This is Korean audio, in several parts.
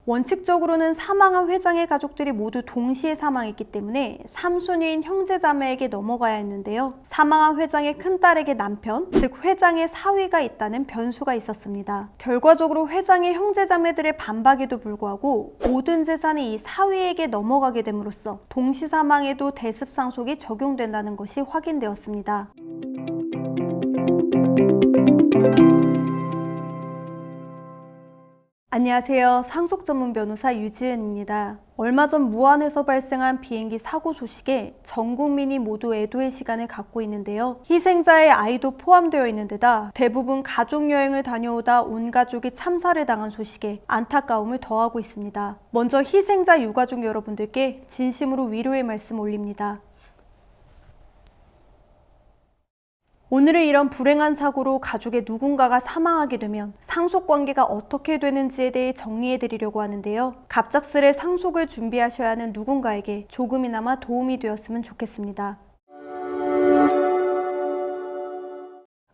원칙적으로는 사망한 회장의 가족들이 모두 동시에 사망했기 때문에 3순위인 형제자매에게 넘어가야 했는데요. 사망한 회장의 큰딸에게 남편, 즉 회장의 사위가 있다는 변수가 있었습니다. 결과적으로 회장의 형제자매들의 반박에도 불구하고 모든 재산이 이 사위에게 넘어가게 됨으로써 동시사망에도 대습상속이 적용된다는 것이 확인되었습니다. 안녕하세요. 상속 전문 변호사 유지은입니다. 얼마 전 무안에서 발생한 비행기 사고 소식에 전 국민이 모두 애도의 시간을 갖고 있는데요. 희생자의 아이도 포함되어 있는 데다 대부분 가족여행을 다녀오다 온 가족이 참사를 당한 소식에 안타까움을 더하고 있습니다. 먼저 희생자 유가족 여러분들께 진심으로 위로의 말씀 올립니다. 오늘은 이런 불행한 사고로 가족의 누군가가 사망하게 되면 상속관계가 어떻게 되는지에 대해 정리해 드리려고 하는데요. 갑작스레 상속을 준비하셔야 하는 누군가에게 조금이나마 도움이 되었으면 좋겠습니다.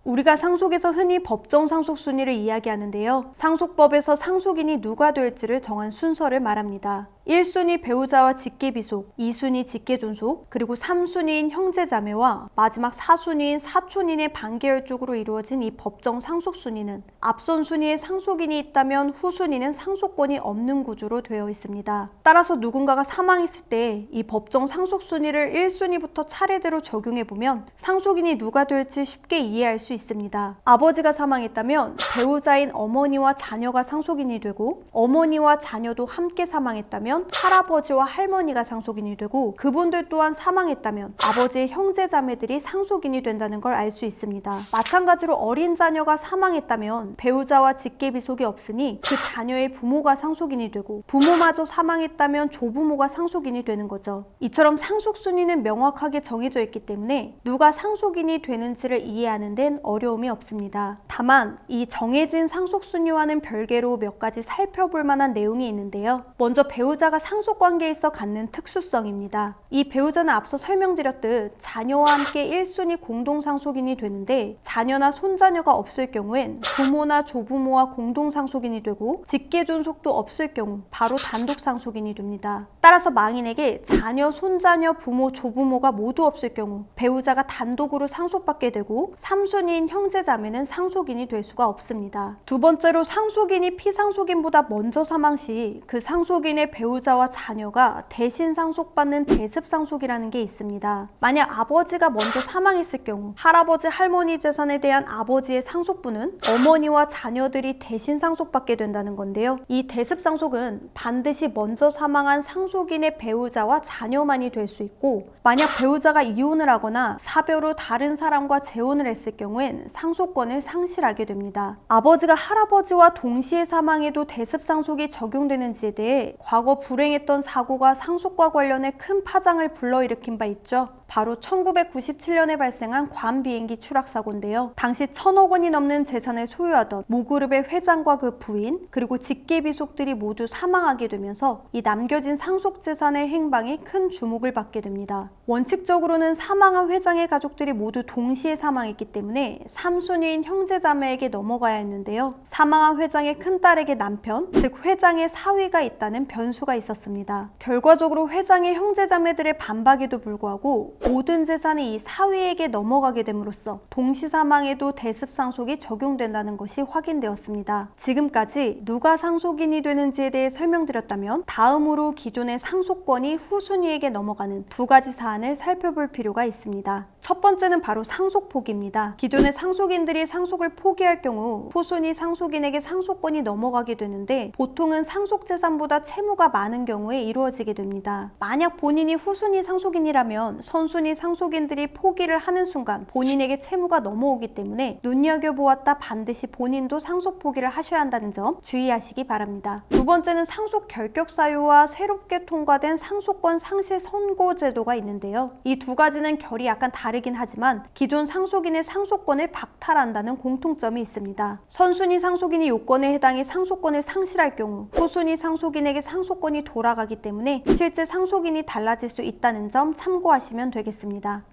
우리가 상속에서 흔히 법정 상속 순위를 이야기하는데요. 상속법에서 상속인이 누가 될지를 정한 순서를 말합니다. 1순위 배우자와 직계비속, 2순위 직계존속, 그리고 3순위인 형제자매와 마지막 4순위인 사촌인의 반계열적으로 이루어진 이 법정 상속 순위는 앞선 순위에 상속인이 있다면 후순위는 상속권이 없는 구조로 되어 있습니다. 따라서 누군가가 사망했을 때 이 법정 상속 순위를 1순위부터 차례대로 적용해보면 상속인이 누가 될지 쉽게 이해할 수 있습니다. 아버지가 사망했다면 배우자인 어머니와 자녀가 상속인이 되고, 어머니와 자녀도 함께 사망했다면 할아버지와 할머니가 상속인이 되고, 그분들 또한 사망했다면 아버지의 형제자매들이 상속인이 된다는 걸 알 수 있습니다. 마찬가지로 어린 자녀가 사망했다면 배우자와 직계비속이 없으니 그 자녀의 부모가 상속인이 되고, 부모마저 사망했다면 조부모가 상속인이 되는 거죠. 이처럼 상속순위는 명확하게 정해져 있기 때문에 누가 상속인이 되는지를 이해하는 데는 어려움이 없습니다. 다만 이 정해진 상속순위와는 별개로 몇 가지 살펴볼 만한 내용이 있는데요. 먼저 배우자가 상속관계에 있어 갖는 특수성입니다. 이 배우자는 앞서 설명드렸듯 자녀와 함께 1순위 공동상속인이 되는데, 자녀나 손자녀가 없을 경우엔 부모나 조부모와 공동상속인이 되고, 직계존속도 없을 경우 바로 단독상속인이 됩니다. 따라서 망인에게 자녀, 손자녀, 부모, 조부모가 모두 없을 경우 배우자가 단독으로 상속받게 되고, 3순위인 형제자매는 상속인이 될 수가 없습니다. 두 번째로 상속인이 피상속인보다 먼저 사망 시 그 상속인의 배우자와 자녀가 대신 상속받는 대습상속이라는 게 있습니다. 만약 아버지가 먼저 사망했을 경우 할아버지, 할머니 재산에 대한 아버지의 상속분은 어머니와 자녀들이 대신 상속받게 된다는 건데요. 이 대습상속은 반드시 먼저 사망한 상속인의 배우자와 자녀만이 될 수 있고, 만약 배우자가 이혼을 하거나 사별 후 다른 사람과 재혼을 했을 경우엔 상속권을 상실하게 됩니다. 아버지가 할아버지와 동시에 사망해도 대습상속이 적용되는지에 대해 과거 불행했던 사고가 상속과 관련해 큰 파장을 불러일으킨 바 있죠. 바로 1997년에 발생한 괌 비행기 추락 사고인데요. 당시 1,000억 원이 넘는 재산을 소유하던 모그룹의 회장과 그 부인, 그리고 직계비속들이 모두 사망하게 되면서 이 남겨진 상속 재산의 행방이 큰 주목을 받게 됩니다. 원칙적으로는 사망한 회장의 가족들이 모두 동시에 사망했기 때문에 3순위인 형제자매에게 넘어가야 했는데요. 사망한 회장의 큰딸에게 남편, 즉 회장의 사위가 있다는 변수가 있었습니다. 결과적으로 회장의 형제자매들의 반박에도 불구하고 모든 재산이 이 사위에게 넘어가게 됨으로써 동시사망에도 대습상속이 적용된다는 것이 확인되었습니다. 지금까지 누가 상속인이 되는지에 대해 설명드렸다면, 다음으로 기존의 상속권이 후순위에게 넘어가는 두 가지 사안을 살펴볼 필요가 있습니다. 첫 번째는 바로 상속 포기입니다. 기존의 상속인들이 상속을 포기할 경우 후순위 상속인에게 상속권이 넘어가게 되는데, 보통은 상속재산보다 채무가 많은 경우에 이루어지게 됩니다. 만약 본인이 후순위 상속인이라면 선순위 상속인들이 포기를 하는 순간 본인에게 채무가 넘어오기 때문에 눈여겨보았다 반드시 본인도 상속 포기를 하셔야 한다는 점 주의하시기 바랍니다. 두 번째는 상속 결격 사유와 새롭게 통과된 상속권 상실 선고 제도가 있는데요. 이 두 가지는 결이 약간 다르긴 하지만 기존 상속인의 상속권을 박탈한다는 공통점이 있습니다. 선순위 상속인이 요건에 해당해 상속권을 상실할 경우 후순위 상속인에게 상속권이 돌아가기 때문에 실제 상속인이 달라질 수 있다는 점 참고하시면 되겠습니다.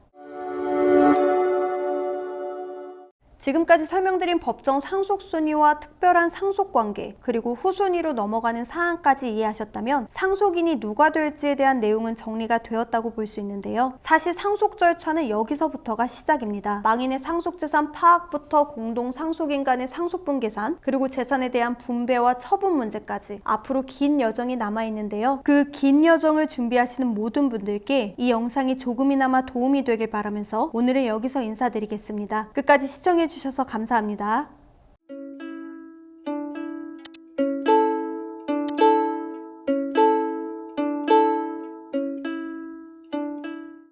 지금까지 설명드린 법정 상속순위와 특별한 상속관계, 그리고 후순위로 넘어가는 사항까지 이해하셨다면 상속인이 누가 될지에 대한 내용은 정리가 되었다고 볼 수 있는데요. 사실 상속 절차는 여기서부터가 시작입니다. 망인의 상속재산 파악부터 공동 상속인 간의 상속분 계산, 그리고 재산에 대한 분배와 처분 문제까지 앞으로 긴 여정이 남아있는데요. 그 긴 여정을 준비하시는 모든 분들께 이 영상이 조금이나마 도움이 되길 바라면서 오늘은 여기서 인사드리겠습니다. 끝까지 시청해주셔서 감사합니다.